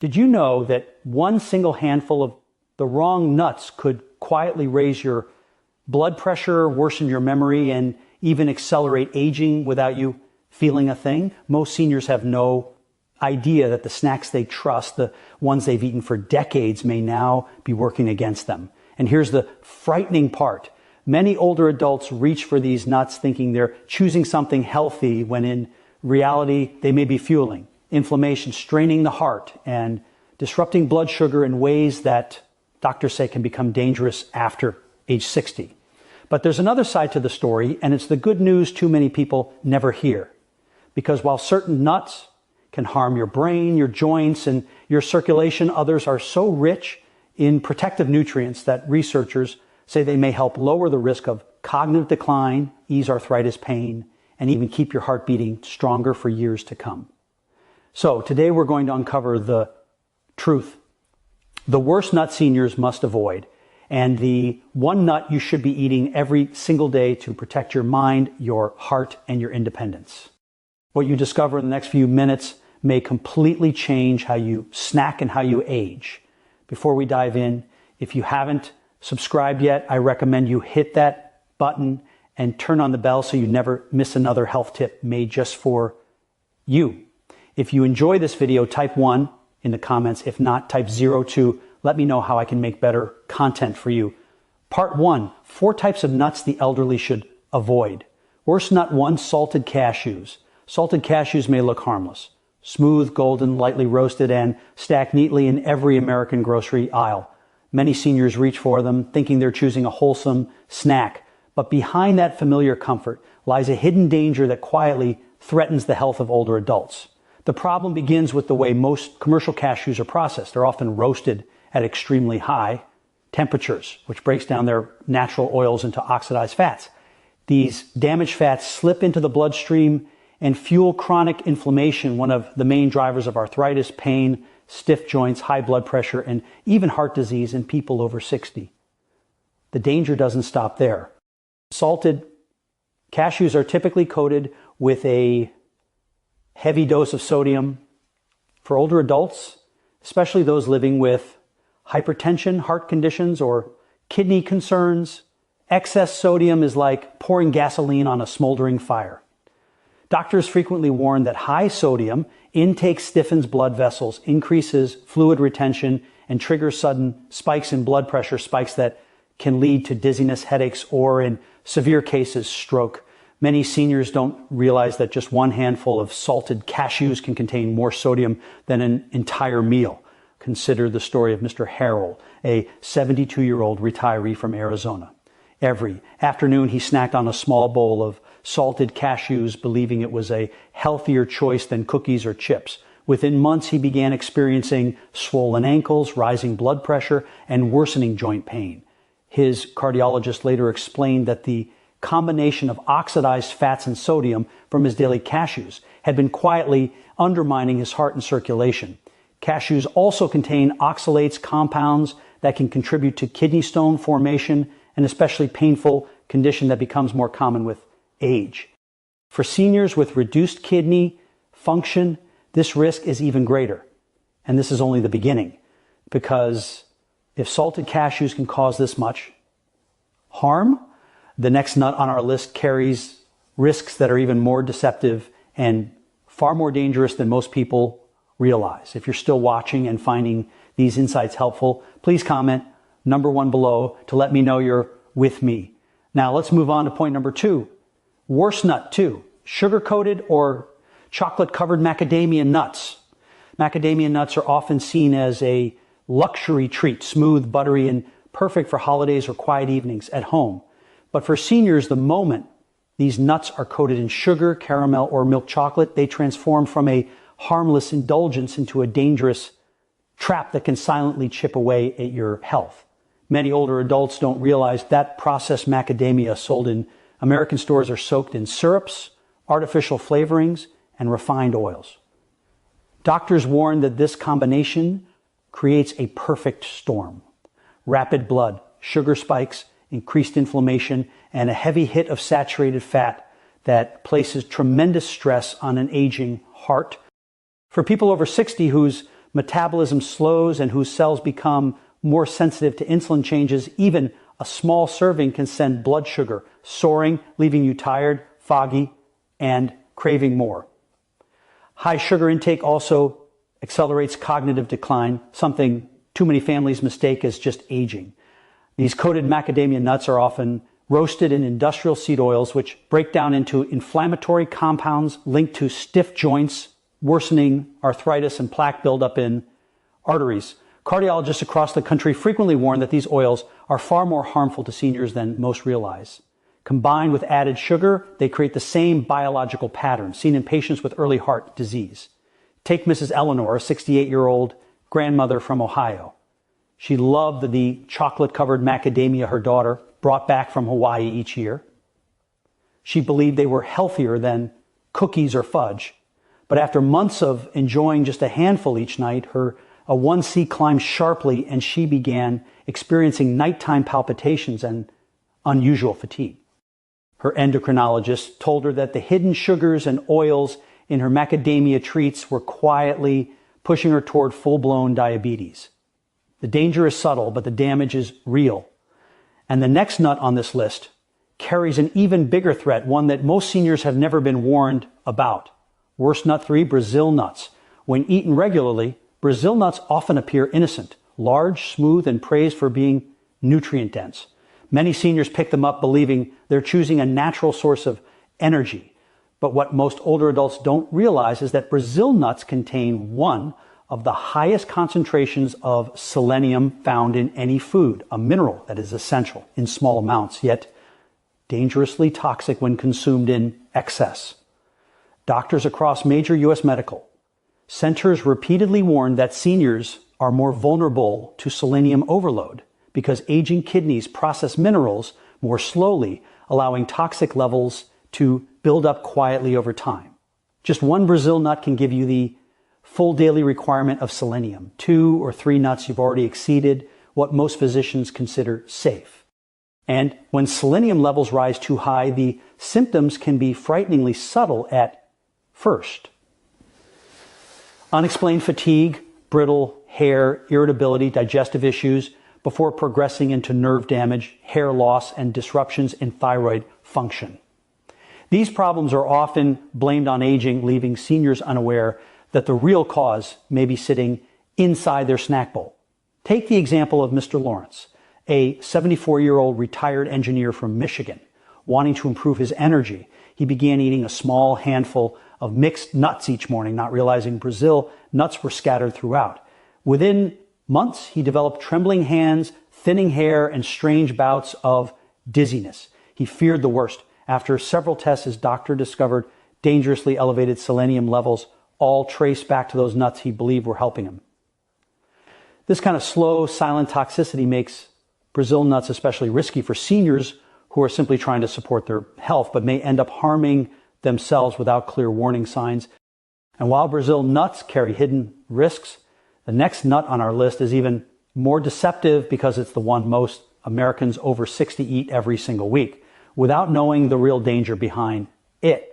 Did you know that one single handful of the wrong nuts could quietly raise your blood pressure, worsen your memory, and even accelerate aging without you feeling a thing? Most seniors have no idea that the snacks they trust, the ones they've eaten for decades, may now be working against them. And here's the frightening part. Many older adults reach for these nuts thinking they're choosing something healthy when in reality they may be fueling inflammation, straining the heart, and disrupting blood sugar in ways that doctors say can become dangerous after age 60. But there's another side to the story, and it's the good news too many people never hear. Because while certain nuts can harm your brain, your joints, and your circulation, others are so rich in protective nutrients that researchers say they may help lower the risk of cognitive decline, ease arthritis pain, and even keep your heart beating stronger for years to come. So today we're going to uncover the truth. The worst nut seniors must avoid, and the one nut you should be eating every single day to protect your mind, your heart, and your independence. What you discover in the next few minutes may completely change how you snack and how you age. Before we dive in, if you haven't subscribed yet, I recommend you hit that button and turn on the bell so you never miss another health tip made just for you. If you enjoy this video, type 1 in the comments. If not, type 0 to let me know how I can make better content for you. Part 1, 4 types of nuts the elderly should avoid. Worst nut 1, salted cashews. Salted cashews may look harmless. Smooth, golden, lightly roasted, and stacked neatly in every American grocery aisle. Many seniors reach for them, thinking they're choosing a wholesome snack. But behind that familiar comfort lies a hidden danger that quietly threatens the health of older adults. The problem begins with the way most commercial cashews are processed. They're often roasted at extremely high temperatures, which breaks down their natural oils into oxidized fats. These damaged fats slip into the bloodstream and fuel chronic inflammation, one of the main drivers of arthritis, pain, stiff joints, high blood pressure, and even heart disease in people over 60. The danger doesn't stop there. Salted cashews are typically coated with a heavy dose of sodium. For older adults, especially those living with hypertension, heart conditions, or kidney concerns, excess sodium is like pouring gasoline on a smoldering fire. Doctors frequently warn that high sodium intake stiffens blood vessels, increases fluid retention, and triggers sudden spikes in blood pressure, spikes that can lead to dizziness, headaches, or in severe cases, stroke. Many seniors don't realize that just one handful of salted cashews can contain more sodium than an entire meal. Consider the story of Mr. Harrell, a 72-year-old retiree from Arizona. Every afternoon, he snacked on a small bowl of salted cashews, believing it was a healthier choice than cookies or chips. Within months, he began experiencing swollen ankles, rising blood pressure, and worsening joint pain. His cardiologist later explained that the combination of oxidized fats and sodium from his daily cashews had been quietly undermining his heart and circulation. Cashews also contain oxalates, compounds that can contribute to kidney stone formation, an especially painful condition that becomes more common with age. For seniors with reduced kidney function, this risk is even greater. And this is only the beginning, because if salted cashews can cause this much harm, the next nut on our list carries risks that are even more deceptive and far more dangerous than most people realize. If you're still watching and finding these insights helpful, please comment number 1 below to let me know you're with me. Now let's move on to point number 2. Worst nut 2, sugar-coated or chocolate-covered macadamia nuts. Macadamia nuts are often seen as a luxury treat, smooth, buttery, and perfect for holidays or quiet evenings at home. But for seniors, the moment these nuts are coated in sugar, caramel, or milk chocolate, they transform from a harmless indulgence into a dangerous trap that can silently chip away at your health. Many older adults don't realize that processed macadamia sold in American stores are soaked in syrups, artificial flavorings, and refined oils. Doctors warn that this combination creates a perfect storm. Rapid blood, sugar spikes, increased inflammation, and a heavy hit of saturated fat that places tremendous stress on an aging heart. For people over 60 whose metabolism slows and whose cells become more sensitive to insulin changes, even a small serving can send blood sugar soaring, leaving you tired, foggy, and craving more. High sugar intake also accelerates cognitive decline, something too many families mistake as just aging. These coated macadamia nuts are often roasted in industrial seed oils, which break down into inflammatory compounds linked to stiff joints, worsening arthritis and plaque buildup in arteries. Cardiologists across the country frequently warn that these oils are far more harmful to seniors than most realize. Combined with added sugar, they create the same biological pattern seen in patients with early heart disease. Take Mrs. Eleanor, a 68-year-old grandmother from Ohio. She loved the chocolate-covered macadamia her daughter brought back from Hawaii each year. She believed they were healthier than cookies or fudge. But after months of enjoying just a handful each night, her A1C climbed sharply and she began experiencing nighttime palpitations and unusual fatigue. Her endocrinologist told her that the hidden sugars and oils in her macadamia treats were quietly pushing her toward full-blown diabetes. The danger is subtle, but the damage is real. And the next nut on this list carries an even bigger threat, one that most seniors have never been warned about. Worst nut 3, Brazil nuts. When eaten regularly, Brazil nuts often appear innocent, large, smooth, and praised for being nutrient dense. Many seniors pick them up believing they're choosing a natural source of energy. But what most older adults don't realize is that Brazil nuts contain one of the highest concentrations of selenium found in any food, a mineral that is essential in small amounts, yet dangerously toxic when consumed in excess. Doctors across major U.S. medical centers repeatedly warn that seniors are more vulnerable to selenium overload because aging kidneys process minerals more slowly, allowing toxic levels to build up quietly over time. Just one Brazil nut can give you the full daily requirement of selenium. 2 or 3 nuts, you've already exceeded what most physicians consider safe. And when selenium levels rise too high, the symptoms can be frighteningly subtle at first. Unexplained fatigue, brittle hair, irritability, digestive issues, before progressing into nerve damage, hair loss, and disruptions in thyroid function. These problems are often blamed on aging, leaving seniors unaware that the real cause may be sitting inside their snack bowl. Take the example of Mr. Lawrence, a 74-year-old retired engineer from Michigan. Wanting to improve his energy, he began eating a small handful of mixed nuts each morning, not realizing Brazil nuts were scattered throughout. Within months, he developed trembling hands, thinning hair, and strange bouts of dizziness. He feared the worst. After several tests, his doctor discovered dangerously elevated selenium levels, all traced back to those nuts he believed were helping him. This kind of slow, silent toxicity makes Brazil nuts especially risky for seniors who are simply trying to support their health, but may end up harming themselves without clear warning signs. And while Brazil nuts carry hidden risks, the next nut on our list is even more deceptive because it's the one most Americans over 60 eat every single week, without knowing the real danger behind it.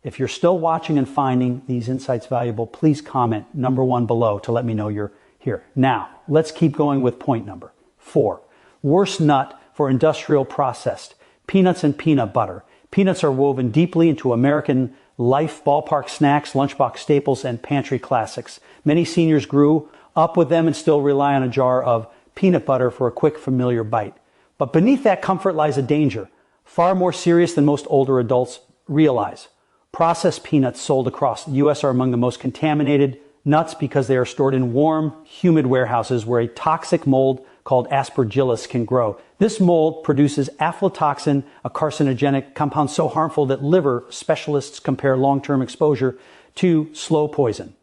If you're still watching and finding these insights valuable, please comment number 1 below to let me know you're here. Now, let's keep going with point number 4. Worst nut for industrial processed, peanuts and peanut butter. Peanuts are woven deeply into American life, ballpark snacks, lunchbox staples, and pantry classics. Many seniors grew up with them and still rely on a jar of peanut butter for a quick, familiar bite. But beneath that comfort lies a danger, far more serious than most older adults realize. Processed peanuts sold across the U.S. are among the most contaminated nuts because they are stored in warm, humid warehouses where a toxic mold called aspergillus can grow. This mold produces aflatoxin, a carcinogenic compound so harmful that liver specialists compare long-term exposure to slow poison.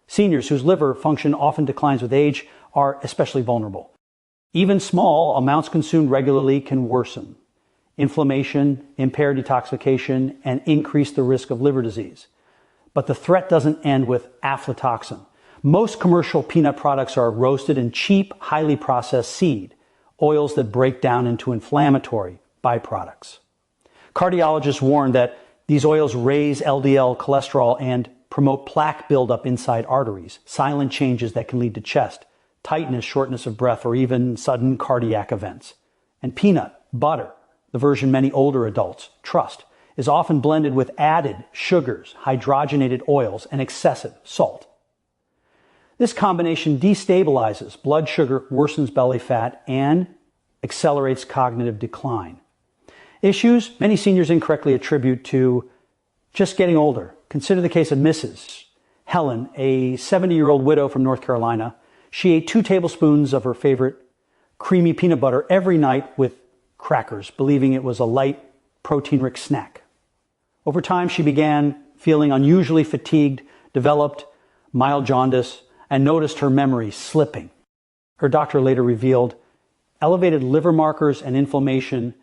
Seniors whose liver function often declines with age are especially vulnerable. Even small amounts consumed regularly can worsen inflammation, impair detoxification, and increase the risk of liver disease. But the threat doesn't end with aflatoxin. Most commercial peanut products are roasted in cheap, highly processed seed, oils that break down into inflammatory byproducts. Cardiologists warn that these oils raise LDL cholesterol and promote plaque buildup inside arteries, silent changes that can lead to chest, tightness, shortness of breath, or even sudden cardiac events. And peanut butter, the version many older adults trust, is often blended with added sugars, hydrogenated oils, and excessive salt. This combination destabilizes blood sugar, worsens belly fat, and accelerates cognitive decline. Issues many seniors incorrectly attribute to just getting older. Consider the case of Mrs. Helen, a 70-year-old widow from North Carolina. She ate 2 tablespoons of her favorite creamy peanut butter every night with crackers, believing it was a light, protein-rich snack. Over time, she began feeling unusually fatigued, developed mild jaundice, and noticed her memory slipping. Her doctor later revealed elevated liver markers and inflammation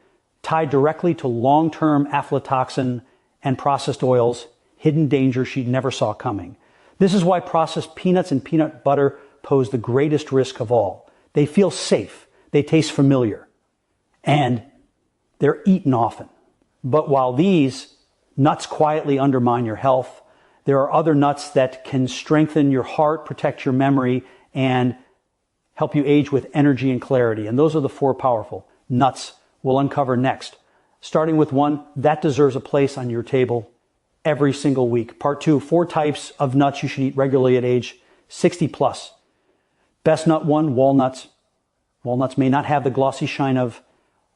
tied directly to long-term aflatoxin and processed oils, hidden danger she never saw coming. This is why processed peanuts and peanut butter pose the greatest risk of all. They feel safe, they taste familiar, and they're eaten often. But while these nuts quietly undermine your health, there are other nuts that can strengthen your heart, protect your memory, and help you age with energy and clarity. And those are the 4 powerful nuts we'll uncover next, starting with one that deserves a place on your table every single week. Part 2, 4 types of nuts you should eat regularly at age 60 plus. Best nut 1, walnuts. Walnuts may not have the glossy shine of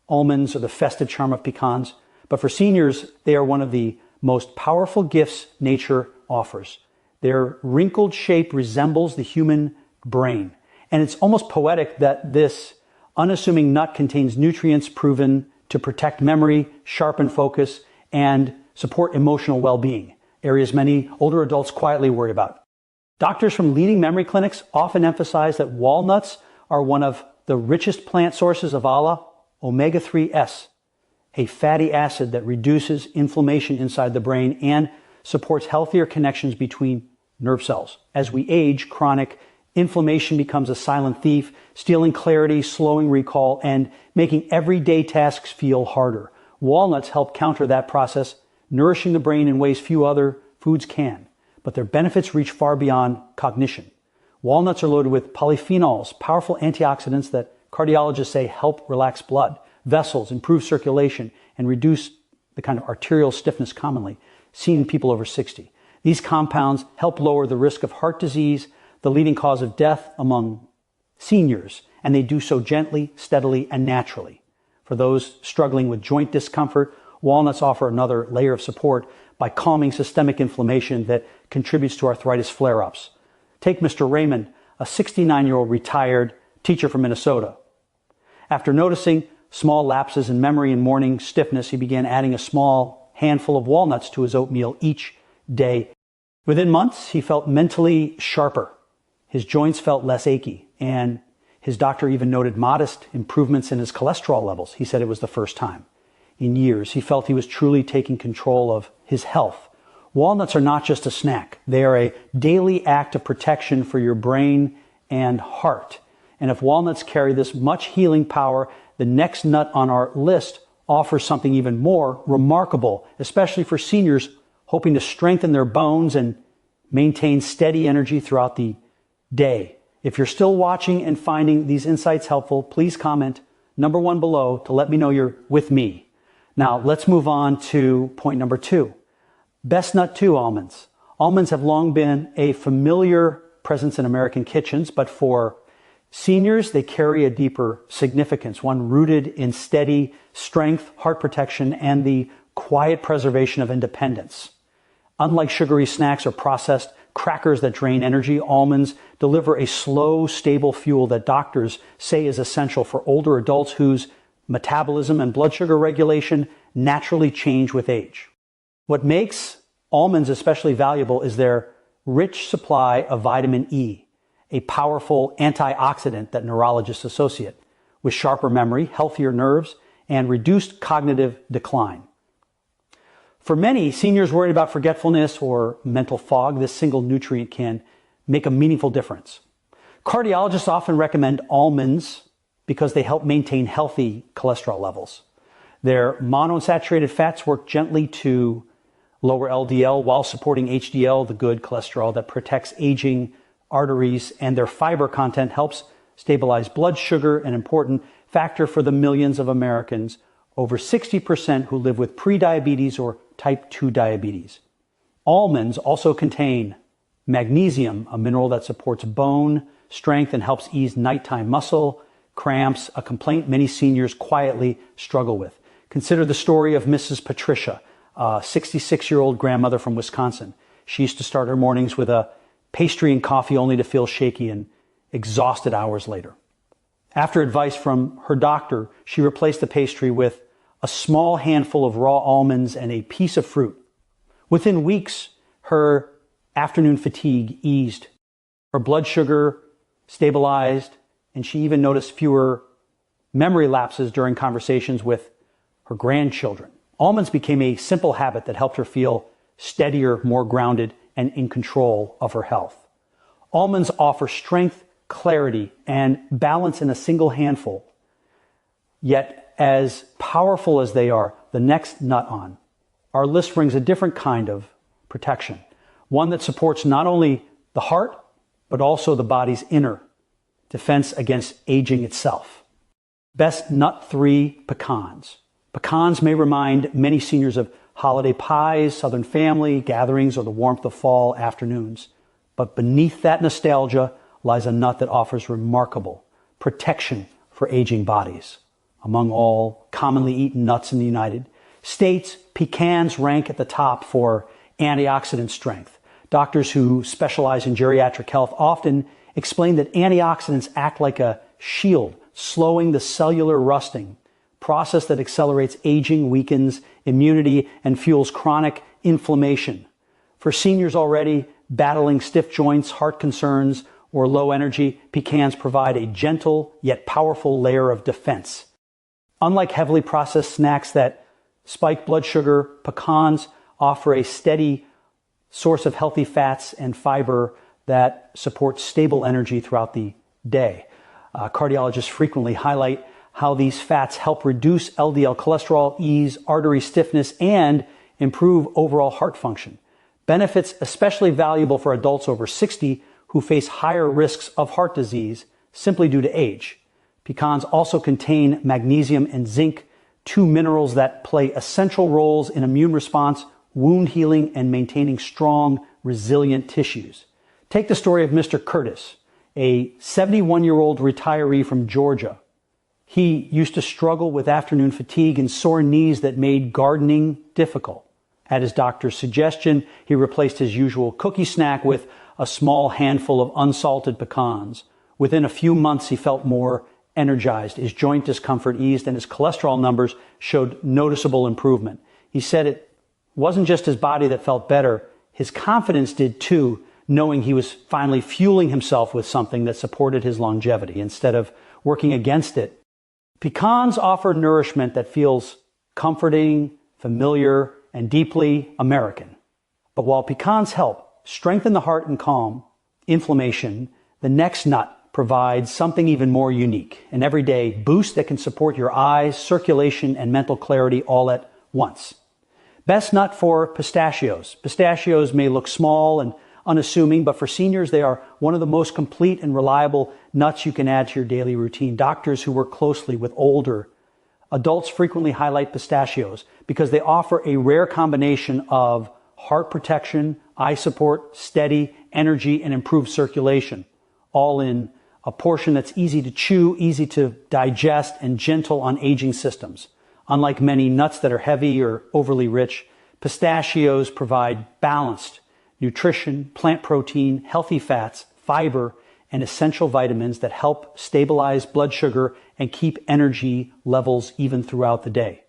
almonds or the festive charm of pecans, but for seniors, they are one of the most powerful gifts nature offers. Their wrinkled shape resembles the human brain, and it's almost poetic that this unassuming nut contains nutrients proven to protect memory, sharpen focus, and support emotional well-being, areas many older adults quietly worry about. Doctors from leading memory clinics often emphasize that walnuts are one of the richest plant sources of omega-3s, a fatty acid that reduces inflammation inside the brain and supports healthier connections between nerve cells. As we age, chronic inflammation becomes a silent thief, stealing clarity, slowing recall, and making everyday tasks feel harder. Walnuts help counter that process, nourishing the brain in ways few other foods can. But their benefits reach far beyond cognition. Walnuts are loaded with polyphenols, powerful antioxidants that cardiologists say help relax blood vessels, improve circulation, and reduce the kind of arterial stiffness commonly seen in people over 60. These compounds help lower the risk of heart disease, the leading cause of death among seniors, and they do so gently, steadily, and naturally. For those struggling with joint discomfort, walnuts offer another layer of support by calming systemic inflammation that contributes to arthritis flare-ups. Take Mr. Raymond, a 69-year-old retired teacher from Minnesota. After noticing small lapses in memory and morning stiffness, he began adding a small handful of walnuts to his oatmeal each day. Within months, he felt mentally sharper. His joints felt less achy, and his doctor even noted modest improvements in his cholesterol levels. He said it was the first time in years. He felt he was truly taking control of his health. Walnuts are not just a snack. They are a daily act of protection for your brain and heart. And if walnuts carry this much healing power, the next nut on our list offers something even more remarkable, especially for seniors hoping to strengthen their bones and maintain steady energy throughout the day. If you're still watching and finding these insights helpful, please comment number 1 below to let me know you're with me. Now, let's move on to point number 2. Best nut 2, almonds. Almonds have long been a familiar presence in American kitchens, but for seniors, they carry a deeper significance, one rooted in steady strength, heart protection, and the quiet preservation of independence. Unlike sugary snacks or processed crackers that drain energy, almonds deliver a slow, stable fuel that doctors say is essential for older adults whose metabolism and blood sugar regulation naturally change with age. What makes almonds especially valuable is their rich supply of vitamin E, a powerful antioxidant that neurologists associate with sharper memory, healthier nerves, and reduced cognitive decline. For many seniors worried about forgetfulness or mental fog, this single nutrient can make a meaningful difference. Cardiologists often recommend almonds because they help maintain healthy cholesterol levels. Their monounsaturated fats work gently to lower LDL while supporting HDL, the good cholesterol that protects aging arteries, and their fiber content helps stabilize blood sugar, an important factor for the millions of Americans, over 60% who live with prediabetes or type 2 diabetes. Almonds also contain magnesium, a mineral that supports bone strength and helps ease nighttime muscle cramps, a complaint many seniors quietly struggle with. Consider the story of Mrs. Patricia, a 66-year-old grandmother from Wisconsin. She used to start her mornings with a pastry and coffee only to feel shaky and exhausted hours later. After advice from her doctor, she replaced the pastry with a small handful of raw almonds and a piece of fruit. Within weeks, her afternoon fatigue eased, her blood sugar stabilized, and she even noticed fewer memory lapses during conversations with her grandchildren. Almonds became a simple habit that helped her feel steadier, more grounded, and in control of her health. Almonds offer strength, clarity, and balance in a single handful. Yet, as powerful as they are, the next nut on our list brings a different kind of protection, one that supports not only the heart, but also the body's inner defense against aging itself. Best nut 3, pecans. Pecans may remind many seniors of holiday pies, Southern family gatherings, or the warmth of fall afternoons. But beneath that nostalgia lies a nut that offers remarkable protection for aging bodies. Among all commonly eaten nuts in the United States, pecans rank at the top for antioxidant strength. Doctors who specialize in geriatric health often explain that antioxidants act like a shield, slowing the cellular rusting, process that accelerates aging, weakens immunity, and fuels chronic inflammation. For seniors already battling stiff joints, heart concerns, or low energy, pecans provide a gentle yet powerful layer of defense. Unlike heavily processed snacks that spike blood sugar, pecans offer a steady source of healthy fats and fiber that supports stable energy throughout the day. Cardiologists frequently highlight how these fats help reduce LDL cholesterol, ease artery stiffness, and improve overall heart function. Benefits especially valuable for adults over 60 who face higher risks of heart disease simply due to age. Pecans also contain magnesium and zinc, two minerals that play essential roles in immune response, wound healing, and maintaining strong, resilient tissues. Take the story of Mr. Curtis, a 71-year-old retiree from Georgia. He used to struggle with afternoon fatigue and sore knees that made gardening difficult. At his doctor's suggestion, he replaced his usual cookie snack with a small handful of unsalted pecans. Within a few months, he felt more energized. His joint discomfort eased and his cholesterol numbers showed noticeable improvement. He said it wasn't just his body that felt better, his confidence did too, knowing he was finally fueling himself with something that supported his longevity instead of working against it. Pecans offer nourishment that feels comforting, familiar, and deeply American. But while pecans help strengthen the heart and calm inflammation, the next nut provides something even more unique, an everyday boost that can support your eyes, circulation, and mental clarity all at once. Best nut for pistachios. Pistachios may look small and unassuming, but for seniors, they are one of the most complete and reliable nuts you can add to your daily routine. Doctors who work closely with older adults frequently highlight pistachios because they offer a rare combination of heart protection, eye support, steady energy, and improved circulation, all in a portion that's easy to chew, easy to digest, and gentle on aging systems. Unlike many nuts that are heavy or overly rich, pistachios provide balanced nutrition, plant protein, healthy fats, fiber, and essential vitamins that help stabilize blood sugar and keep energy levels even throughout the day.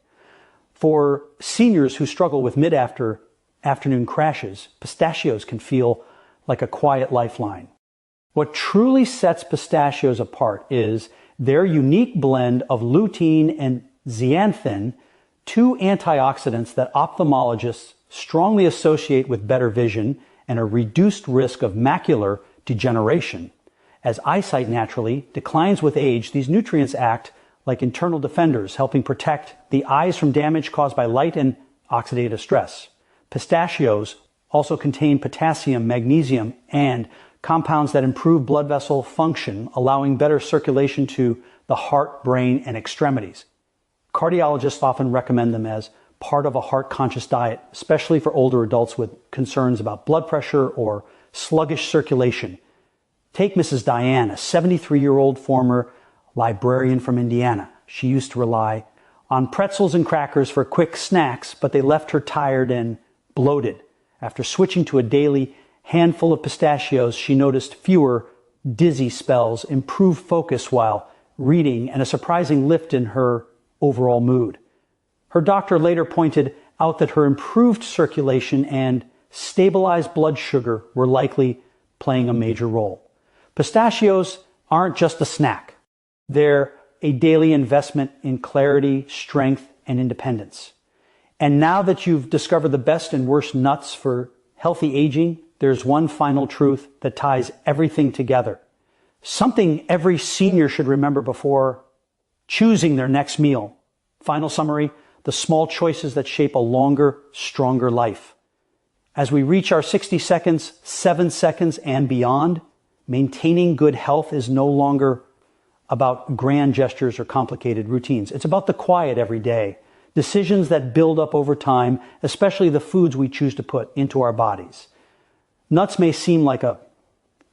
For seniors who struggle with mid-afternoon crashes, pistachios can feel like a quiet lifeline. What truly sets pistachios apart is their unique blend of lutein and zeaxanthin, two antioxidants that ophthalmologists strongly associate with better vision and a reduced risk of macular degeneration. As eyesight naturally declines with age, these nutrients act like internal defenders, helping protect the eyes from damage caused by light and oxidative stress. Pistachios also contain potassium, magnesium, and compounds that improve blood vessel function, allowing better circulation to the heart, brain, and extremities. Cardiologists often recommend them as part of a heart-conscious diet, especially for older adults with concerns about blood pressure or sluggish circulation. Take Mrs. Diane, a 73-year-old former librarian from Indiana. She used to rely on pretzels and crackers for quick snacks, but they left her tired and bloated. After switching to a daily handful of pistachios, she noticed fewer dizzy spells, improved focus while reading, and a surprising lift in her overall mood. Her doctor later pointed out that her improved circulation and stabilized blood sugar were likely playing a major role. Pistachios aren't just a snack. They're a daily investment in clarity, strength, and independence. And now that you've discovered the best and worst nuts for healthy aging, there's one final truth that ties everything together. Something every senior should remember before choosing their next meal. Final summary: the small choices that shape a longer, stronger life. As we reach our 60 seconds, 7 seconds, and beyond, maintaining good health is no longer about grand gestures or complicated routines. It's about the quiet every day, decisions that build up over time, especially the foods we choose to put into our bodies. Nuts may seem like a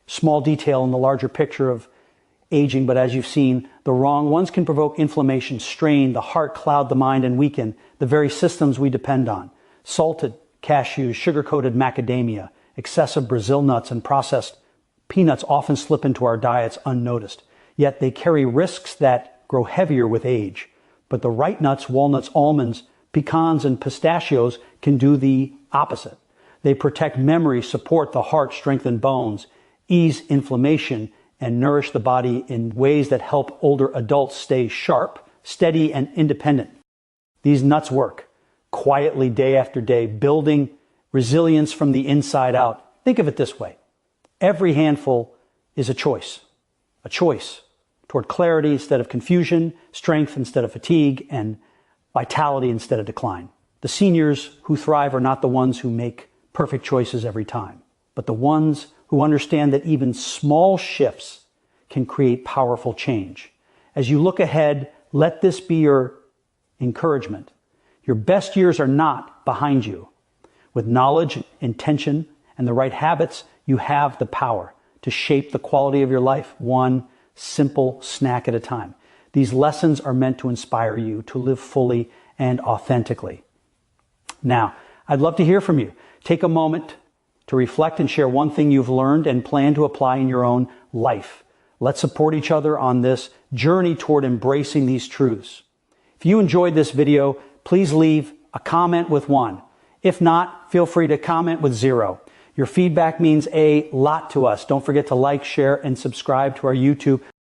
small detail in the larger picture of aging, but as you've seen, the wrong ones can provoke inflammation, strain the heart, cloud the mind, and weaken the very systems we depend on. Salted cashews, sugar-coated macadamia, excessive Brazil nuts, and processed peanuts often slip into our diets unnoticed. Yet they carry risks that grow heavier with age. But the right nuts, walnuts, almonds, pecans, and pistachios can do the opposite. They protect memory, support the heart, strengthen bones, ease inflammation, and nourish the body in ways that help older adults stay sharp, steady, and independent. These nuts work quietly day after day, building resilience from the inside out. Think of it this way. Every handful is a choice toward clarity instead of confusion, strength instead of fatigue, and vitality instead of decline. The seniors who thrive are not the ones who make perfect choices every time, but the ones who understand that even small shifts can create powerful change. As you look ahead, let this be your encouragement. Your best years are not behind you. With knowledge, intention, and the right habits, you have the power to shape the quality of your life, one simple snack at a time. These lessons are meant to inspire you to live fully and authentically. Now, I'd love to hear from you. Take a moment to reflect and share one thing you've learned and plan to apply in your own life. Let's support each other on this journey toward embracing these truths. If you enjoyed this video, please leave a comment with 1. If not, feel free to comment with 0. Your feedback means a lot to us. Don't forget to like, share, and subscribe to our YouTube